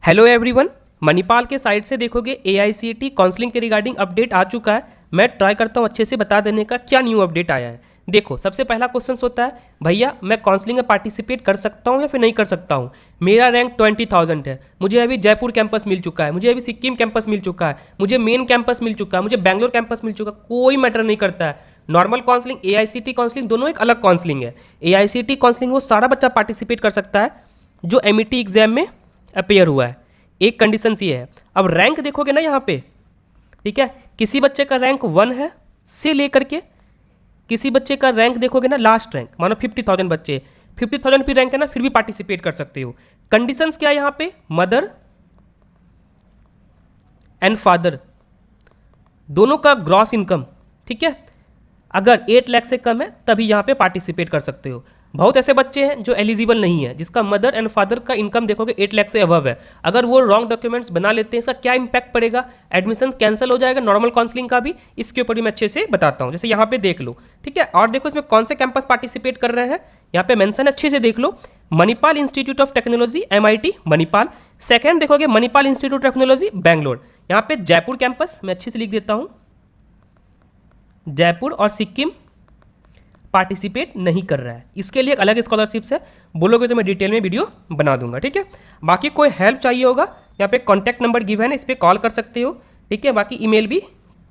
Hello everyone, Manipal के side से देखोगे एआईसीटी काउंसलिंग के रिगार्डिंग अपडेट आ चुका है। मैं ट्राई करता हूँ अच्छे से बता देने का क्या न्यू अपडेट आया है। देखो, सबसे पहला क्वेश्चन होता है, भैया मैं काउंसलिंग में पार्टिसिपेट कर सकता हूँ या फिर नहीं कर सकता हूँ। मेरा रैंक 20,000 है, मुझे अभी जयपुर कैंपस मिल चुका है, मुझे अभी सिक्किम कैंपस मिल चुका है, मुझे मेन कैंपस मिल चुका है, मुझे बैंगलोर कैंपस मिल चुका है, कोई मैटर नहीं करता है। नॉर्मल काउंसलिंग, एआईसीटी काउंसलिंग दोनों एक अलग काउंसलिंग है। एआईसीटी काउंसलिंग वो सारा बच्चा पार्टिसिपेट कर सकता है जो एमईटी एग्जाम में अपेयर हुआ है। एक कंडीशन ये है। अब रैंक देखोगे ना यहाँ पे, ठीक है, किसी बच्चे का रैंक 1 है से लेकर के किसी बच्चे का रैंक देखोगे ना, लास्ट रैंक, मानो 50,000 बच्चे, 50,000 भी रैंक है ना, फिर भी पार्टिसिपेट कर सकते हो। कंडीशंस क्या है यहाँ पे, मदर एंड फादर दोनों का ग्रॉस इनकम, ठीक है, अगर 8 लाख से कम है तभी यहाँ पे पार्टिसिपेट कर सकते हो। बहुत ऐसे बच्चे हैं जो एलिजिबल नहीं है, जिसका मदर एंड फादर का इनकम देखोगे 8 लाख से अबव है। अगर वो रॉन्ग डॉक्यूमेंट्स बना लेते हैं, इसका क्या इंपैक्ट पड़ेगा, एडमिशन कैंसिल हो जाएगा, नॉर्मल काउंसलिंग का भी, इसके ऊपर भी मैं अच्छे से बताता हूँ। जैसे यहाँ पे देख लो, ठीक है, और देखो इसमें कौन से कैंपस पार्टिसिपेट कर रहे हैं, यहाँ पे मेंशन अच्छे से देख लो। Manipal Institute of Technology MIT Manipal, second देखोगे Manipal Institute of Technology Bangalore, यहाँ पे जयपुर कैंपस मैं अच्छे से लिख देता हूँ, जयपुर और सिक्किम पार्टिसिपेट नहीं कर रहा है। इसके लिए एक अलग स्कॉलरशिप्स है, बोलोगे तो मैं डिटेल में वीडियो बना दूंगा, ठीक है। बाकी कोई हेल्प चाहिए होगा, यहाँ पे कॉन्टैक्ट नंबर गिवन है, इस पर कॉल कर सकते हो, ठीक है, बाकी ईमेल भी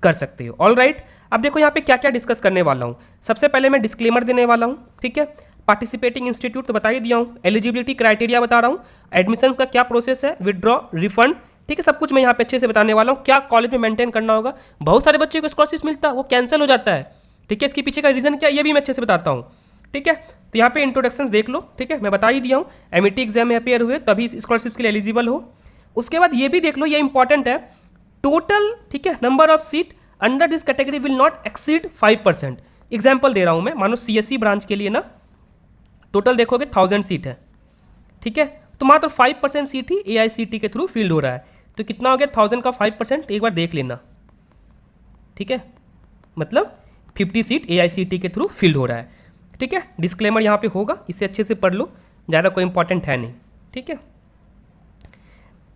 कर सकते हो। ऑल राइट, अब देखो यहाँ पे क्या क्या डिस्कस करने वाला हूँ। सबसे पहले मैं डिस्क्लेमर देने वाला हूँ, ठीक है। पार्टिसिपेटिंग इंस्टीट्यूट तो बता ही दिया हूँ, एलिजिबिलिटी क्राइटेरिया बता रहा हूँ, एडमिशन का क्या प्रोसेस है, विदड्रॉ, रिफंड, ठीक है, सब कुछ मैं यहाँ पे अच्छे से बताने वाला हूँ। क्या कॉलेज में मेंटेन करना होगा, बहुत सारे बच्चों को स्कॉलरशिप मिलता है वो कैंसिल हो जाता है, ठीक है, इसके पीछे का रीजन क्या, ये भी मैं अच्छे से बताता हूँ, ठीक है। तो यहाँ पे इंट्रोडक्शंस देख लो, ठीक है, मैं बता ही दिया हूँ, एमईटी एग्जाम में अपेयर हुए तभी स्कॉलरशिप के लिए एलिजिबल हो। उसके बाद ये भी देख लो, ये इंपॉर्टेंट है, टोटल, ठीक है, number of seat under this category will not exceed 5%। Example दे रहा हूँ मैं, मानो CSE ब्रांच के लिए ना टोटल देखोगे 1000 सीट है, ठीक है, तो मात्र 5% सीट ही AICT के थ्रू फील्ड हो रहा है। तो कितना हो गया 1000 का 5%, एक बार देख लेना, ठीक है, मतलब 50 सीट AICT के थ्रू फील्ड हो रहा है, ठीक है। डिस्क्लेमर यहाँ पे होगा, इसे अच्छे से पढ़ लो, ज़्यादा कोई इंपॉर्टेंट है नहीं, ठीक है।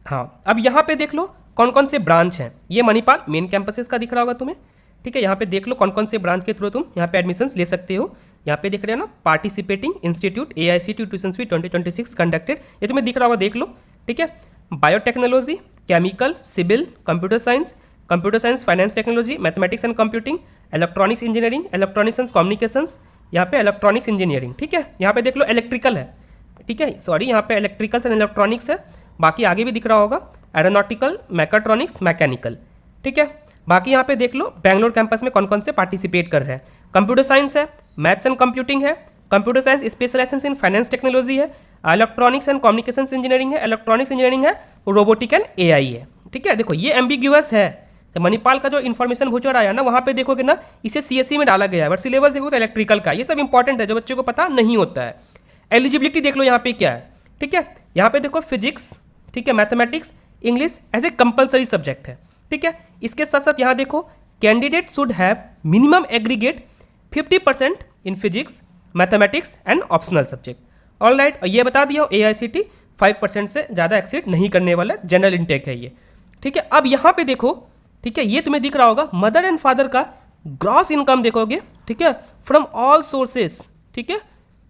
हाँ, अब यहाँ पे देख लो कौन कौन से ब्रांच हैं। ये मणिपाल मेन कैंपसेस का दिख रहा होगा तुम्हें, ठीक है, यहाँ पे देख लो कौन कौन से ब्रांच के थ्रू तुम यहाँ पे एडमिशन्स ले सकते हो। यहाँ पे दिख रहे हो ना, participating institute AICT tuition fee 2026 conducted, ये तुम्हें दिख रहा होगा, देख लो, ठीक है। Biotechnology, chemical, civil, computer science, finance technology, mathematics and computing, electronics engineering, electronics and communications, यहाँ पे इलेक्ट्रॉनिक्स इंजीनियरिंग, ठीक है। यहाँ पे देख लो इलेक्ट्रिकल है, ठीक है, सॉरी, यहाँ पे इलेक्ट्रिकल्स एंड इलेक्ट्रॉनिक्स है, बाकी आगे भी दिख रहा होगा एरोनॉटिकल, मैकाट्रॉनिक्स, मैकेनिकल, ठीक है। बाकी यहाँ पे देख लो बैंगलोर कैंपस में कौन कौन से पार्टिसिपेट कर रहे हैं। कंप्यूटर साइंस है, मैथ्स एंड कंप्यूटिंग है, computer science specialization in finance technology है, इलेक्ट्रॉनिक्स एंड कम्युनिकेशंस इंजीनियरिंग है, इलेक्ट्रॉनिक्स इंजीनियरिंग है, रोबोटिक एंड AI है, ठीक है। देखो ये एम्बिग्यूअस है, तो मणिपाल का जो इन्फॉर्मेशन भूचर आया ना, वहाँ पे देखोगे ना, इसे CSE में डाला गया है, बट सिलेबस देखो तो इलेक्ट्रिकल का, ये सब इंपॉर्टेंट है जो बच्चों को पता नहीं होता है। एलिजिबिलिटी देख लो यहाँ पे क्या है, ठीक है, यहाँ पे देखो फिजिक्स, ठीक है, mathematics, English as a compulsory subject है, ठीक है। इसके साथ साथ यहाँ देखो candidate should have minimum aggregate 50% in physics, mathematics and optional subject. All right, ये बता दिया हूँ AICT 5% से ज़्यादा एक्सीड नहीं करने वाला, जनरल इनटेक है ये, ठीक है। अब यहाँ पे देखो, ठीक है, ये तुम्हें दिख रहा होगा मदर एंड फादर का ग्रॉस इनकम देखोगे, ठीक है, फ्रॉम ऑल सोर्सेस, ठीक है,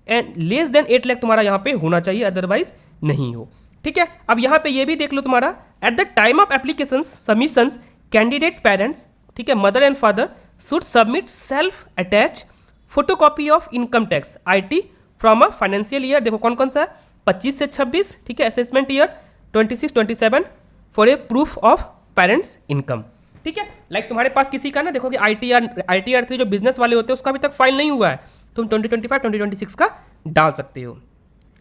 एंड लेस देन 8 लाख तुम्हारा यहाँ पे होना चाहिए, अदरवाइज नहीं हो, ठीक है। अब यहाँ पे ये भी देख लो तुम्हारा at the time of application submissions candidate parents, ठीक है, mother and father should submit self attach photocopy of income tax IT from a financial year, देखो कौन कौन सा है, 25 से 26, ठीक है, assessment year 26-27 for a proof of parents income, ठीक है। लाइक तुम्हारे पास किसी का ना देखोगे ITR 3 जो बिजनेस वाले होते हैं उसका अभी तक फाइल नहीं हुआ है, तुम 2025-2026 का डाल सकते हो।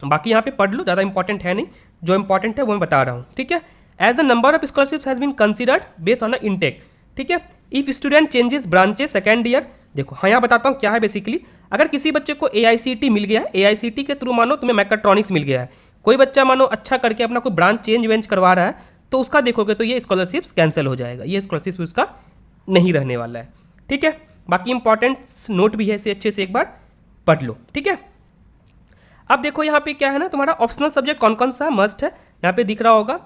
बाकी यहाँ पे पढ़ लो, ज़्यादा इंपॉर्टेंट है नहीं, जो इंपॉर्टेंट है वो मैं बता रहा हूँ, ठीक है। As the number of scholarships has been considered based on a intake, ठीक है। If student changes branches second year, देखो हाँ यहाँ बताता हूँ क्या है बेसिकली। अगर किसी बच्चे को AICT मिल गया है, AICT के थ्रू मानो तुम्हें मैकाट्रॉनिक्स मिल गया है, कोई बच्चा मानो अच्छा करके अपना कोई ब्रांच चेंज वेंज करवा रहा है, तो उसका देखोगे तो ये स्कॉलरशिप्स कैंसिल हो जाएगा, ये स्कॉलरशिप उसका नहीं रहने वाला है, ठीक है। बाकी इंपॉर्टेंट नोट भी है, इसे अच्छे से एक बार पढ़ लो, ठीक है। अब देखो यहाँ पे क्या है ना, तुम्हारा ऑप्शनल सब्जेक्ट कौन कौन सा मस्ट है, यहाँ पे दिख रहा होगा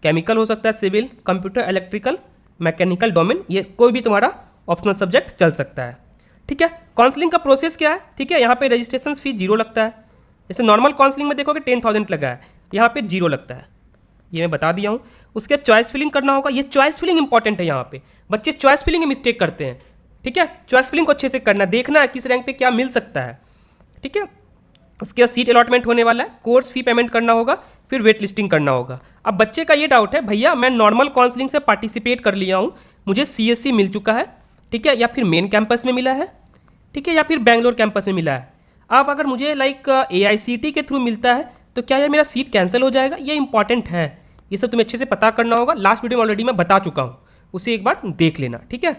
केमिकल हो सकता है, civil, computer, electrical, mechanical domain, ये कोई भी तुम्हारा ऑप्शनल सब्जेक्ट चल सकता है। ठीक है, काउंसलिंग का प्रोसेस क्या है? ठीक है, यहाँ पे रजिस्ट्रेशन फीस 0 लगता है। जैसे नॉर्मल काउंसलिंग में देखोगे 10,000 लगा है, यहाँ पे 0 लगता है, ये मैं बता दिया हूँ। उसके चॉइस फिलिंग करना होगा, ये चॉइस फिलिंग इंपॉर्टेंट है। यहाँ पे बच्चे चॉइस फिलिंग में मिस्टेक करते हैं। ठीक है, चॉइस फिलिंग को अच्छे से करना, देखना है किस रैंक पे क्या मिल सकता है। ठीक है, उसके बाद सीट अलॉटमेंट होने वाला है, कोर्स फी पेमेंट करना होगा, फिर वेट लिस्टिंग करना होगा। अब बच्चे का ये डाउट है, भैया मैं नॉर्मल काउंसलिंग से पार्टिसिपेट कर लिया हूँ, मुझे CSC मिल चुका है, ठीक है, या फिर मेन कैंपस में मिला है, ठीक है, या फिर बैंगलोर कैंपस में मिला है। अब अगर मुझे लाइक AICT के थ्रू मिलता है तो क्या ये मेरा सीट कैंसिल हो जाएगा? ये इंपॉर्टेंट है, ये सब तुम्हें अच्छे से पता करना होगा। लास्ट वीडियो में ऑलरेडी मैं बता चुका हूँ, उसे एक बार देख लेना। ठीक है,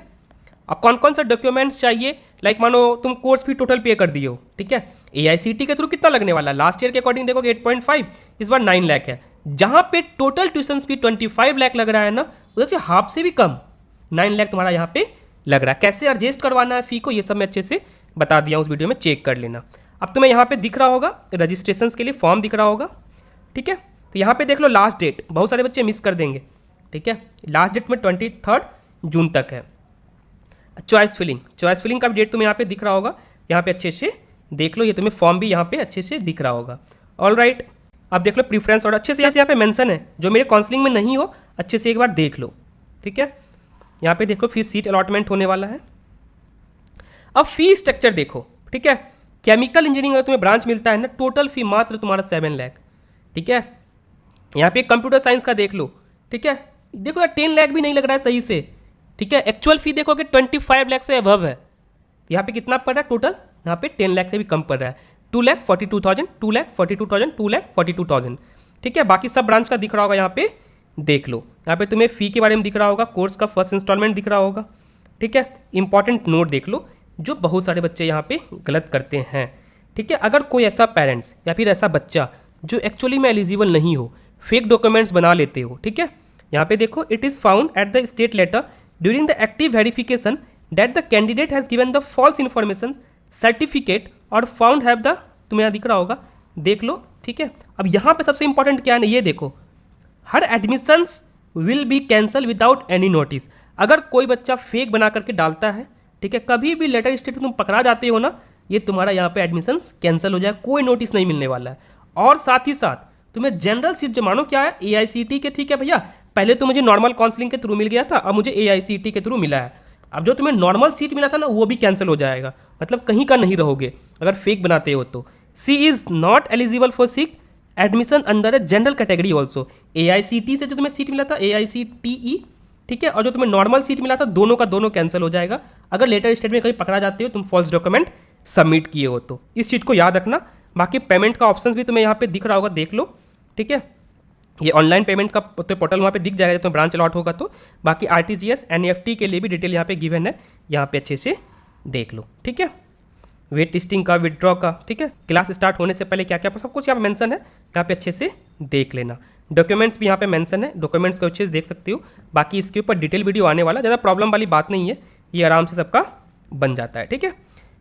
अब कौन कौन सा डॉक्यूमेंट्स चाहिए, लाइक मानो तुम कोर्स फी टोटल पे कर दिए हो, ठीक है, AICT के थ्रू कितना लगने वाला है? लास्ट ईयर के अकॉर्डिंग देखोगे 8.5, इस बार 9 लाख है। जहाँ पे टोटल ट्यूशन फी 25 लाख लग रहा है ना, उधर हाफ से भी कम 9 लाख तुम्हारा यहाँ पे लग रहा है। कैसे एडजस्ट करवाना है फी को, ये सब मैं अच्छे से बता दिया हूँ, उस वीडियो में चेक कर लेना। अब तुम्हें यहाँ पे दिख रहा होगा रजिस्ट्रेशन के लिए फॉर्म दिख रहा होगा। ठीक है, तो यहाँ पे देख लो लास्ट डेट, बहुत सारे बच्चे मिस कर देंगे। ठीक है, लास्ट डेट में 23 जून तक है। चॉइस फिलिंग का भी डेट तुम्हें यहाँ पे दिख रहा होगा, यहाँ पे अच्छे से देख लो, ये तुम्हें फॉर्म भी यहाँ पे अच्छे से दिख रहा होगा। ऑल राइट, अब देख लो प्रीफरेंस और अच्छे से यहाँ पे मेंशन है, जो मेरे काउंसलिंग में नहीं हो अच्छे से एक बार देख लो। ठीक है, यहाँ पे देखो फिर सीट अलॉटमेंट होने वाला है। अब फी स्ट्रक्चर देखो। ठीक है, केमिकल इंजीनियरिंग अगर तुम्हें ब्रांच मिलता है ना, टोटल फी मात्र तुम्हारा 7 लाख। ठीक है, यहाँ पे कंप्यूटर साइंस का देख लो। ठीक है, देखो 10 लाख भी नहीं लग रहा है सही से। ठीक है, एक्चुअल फी देखोगे 25 लाख से अबव है। यहाँ पे कितना पड़ रहा है टोटल? यहाँ पे 10 लाख से भी कम पड़ रहा है, 2,42,000, 2,42,000, 2,42,000। ठीक है, बाकी सब ब्रांच का दिख रहा होगा, यहाँ पे देख लो। यहाँ पे तुम्हें फी के बारे में दिख रहा होगा, कोर्स का फर्स्ट इंस्टॉलमेंट दिख रहा होगा। ठीक है, इंपॉर्टेंट नोट देख लो, जो बहुत सारे बच्चे यहाँ पे गलत करते हैं। ठीक है, अगर कोई ऐसा पेरेंट्स या फिर ऐसा बच्चा जो एक्चुअली में एलिजिबल नहीं हो, फेक डॉक्यूमेंट्स बना लेते हो, ठीक है, यहाँ पे देखो, it is found at the state letter during the active verification that the candidate has given the false information certificate और फाउंड हैव द, तुम्हें यहाँ दिख रहा होगा, देख लो। ठीक है, अब यहाँ पे सबसे इंपॉर्टेंट क्या है, ये देखो, हर admissions will be cancel without any notice. अगर कोई बच्चा फेक बना करके डालता है, ठीक है, कभी भी लेटर स्टेट में तुम पकड़ा जाते हो ना, ये तुम्हारा यहाँ पे एडमिशंस कैंसिल हो जाए, कोई नोटिस नहीं मिलने वाला है। और साथ ही साथ तुम्हें जनरल सीट जो मानो क्या है AICT के, ठीक है भैया, पहले तो मुझे नॉर्मल काउंसलिंग के थ्रू मिल गया था, अब मुझे AICT के थ्रू मिला है। अब जो तुम्हें नॉर्मल सीट मिला था ना, वो भी कैंसिल हो जाएगा, मतलब कहीं का नहीं रहोगे अगर फेक बनाते हो तो। She is not eligible for seat admission under a general category also. AICT से जो तुम्हें सीट मिला था AICTE, ठीक है, और जो तुम्हें नॉर्मल सीट मिला था, दोनों का दोनों कैंसिल हो जाएगा अगर लेटर स्टेट में कहीं पकड़ा जाते हो तुम फॉल्स डॉक्यूमेंट सबमिट किए हो तो। इस चीज़ को याद रखना। बाकी पेमेंट का ऑप्शन भी तुम्हें यहाँ पे दिख रहा होगा, देख लो। ठीक है, ये ऑनलाइन पेमेंट का तो पोर्टल वहाँ पे दिख जाएगा जब तुम्हें ब्रांच अलॉट होगा तो। बाकी RTGS NEFT के लिए भी डिटेल यहाँ पे गिवन है, यहाँ पे अच्छे से देख लो। ठीक है, वेट लिस्टिंग का, विड्रॉ का, ठीक है, क्लास स्टार्ट होने से पहले क्या क्या सब कुछ यहाँ पे मेंशन है, यहाँ पे अच्छे से देख लेना। डॉक्यूमेंट्स भी यहाँ पे मेंशन है, डॉक्यूमेंट्स को अच्छे से देख सकते हो। बाकी इसके ऊपर डिटेल वीडियो आने वाला, ज़्यादा प्रॉब्लम वाली बात नहीं है, ये आराम से सबका बन जाता है। ठीक है,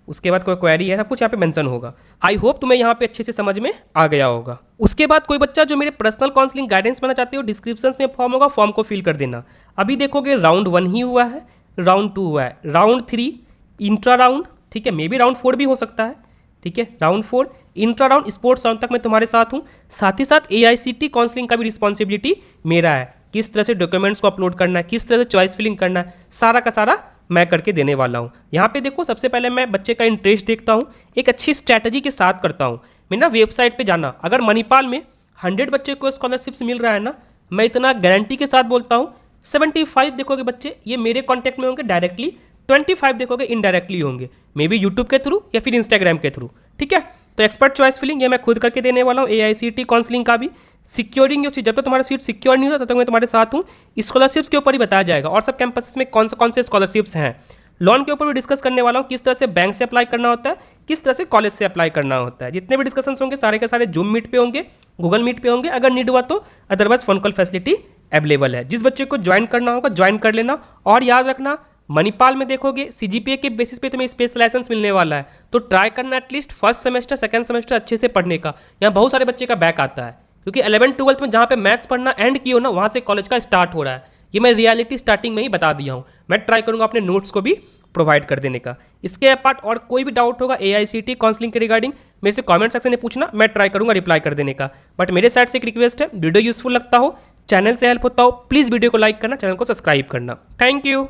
उसके बाद कोई क्वेरी है, सब कुछ यहाँ पे मेंशन होगा। आई होप तुम्हें यहाँ पे अच्छे से समझ में आ गया होगा। उसके बाद कोई बच्चा जो मेरे पर्सनल काउंसलिंग गाइडेंस पाना चाहते हो, डिस्क्रिप्शन में फॉर्म होगा, फॉर्म को फिल कर देना। अभी देखोगे राउंड 1 ही हुआ है, राउंड 2 हुआ है, राउंड 3 इंट्रा राउंड, ठीक है, मे बी राउंड 4 भी हो सकता है। ठीक है, round 4 intra round sports round तक मैं तुम्हारे साथ हूँ। साथ ही साथ AICT काउंसलिंग का भी रिस्पॉन्सिबिलिटी मेरा है, किस तरह से डॉक्यूमेंट्स को अपलोड करना है, किस तरह से चॉइस फिलिंग करना है, सारा का सारा मैं करके देने वाला हूँ। यहाँ पे देखो, सबसे पहले मैं बच्चे का इंटरेस्ट देखता हूँ, एक अच्छी स्ट्रैटेजी के साथ करता हूँ। मैं ना वेबसाइट पे जाना, अगर मणिपाल में 100 बच्चे को स्कॉलरशिप्स मिल रहा है ना, मैं इतना गारंटी के साथ बोलता हूँ 75 देखोगे बच्चे ये मेरे कॉन्टैक्ट में होंगे डायरेक्टली, 25 देखोगे इनडायरेक्टली होंगे, मे बी यूट्यूब के थ्रू या फिर इंस्टाग्राम के थ्रू। ठीक है, तो एक्सपर्ट चॉइस फिलिंग ये मैं खुद करके देने वाला हूँ, AICT काउंसलिंग का भी। सिक्योरिंग जो चीज़, जब तक तुम्हारा सीट सिक्योर नहीं होता तब तक मैं तुम्हारे साथ हूँ। स्कॉलरशिप्स के ऊपर ही बताया जाएगा, और सब कैंपस में कौन से स्कॉलरशिप्स हैं। लोन के ऊपर भी डिस्कस करने वाला हूँ, किस तरह से बैंक से अप्लाई करना होता है, किस तरह से कॉलेज से अप्लाई करना होता है। जितने भी डिस्कशन होंगे सारे के सारे जूम मीट पे होंगे, गूगल मीट पे होंगे, अगर नीड हुआ तो, otherwise phone call facility available है। जिस बच्चे को ज्वाइन करना होगा ज्वाइन कर लेना। और याद रखना, मणिपाल में देखोगे CGPA के बेसिस पे तुम्हें स्पेशल लाइसेंस मिलने वाला है, तो ट्राई करना at least first semester second semester अच्छे से पढ़ने का। यहाँ बहुत सारे बच्चे का बैक आता है, क्योंकि 11th-12th में जहाँ पे मैथ्स पढ़ना एंड की हो ना, वहाँ से कॉलेज का स्टार्ट हो रहा है। ये मैं रियलिटी स्टार्टिंग में ही बता दिया हूँ। मैं ट्राई करूँगा अपने नोट्स को भी प्रोवाइड कर देने का। इसके अपार्ट और कोई भी डाउट होगा AICTE काउंसलिंग के रिगार्डिंग, मेरे से कमेंट सेक्शन में पूछना, मैं ट्राई करूँगा रिप्लाई कर देने का। बट मेरे साइड से एक रिक्वेस्ट है, वीडियो यूजफुल लगता हो, चैनल से हेल्प होता हो, प्लीज़ वीडियो को लाइक करना, चैनल को सब्सक्राइब करना। Thank you.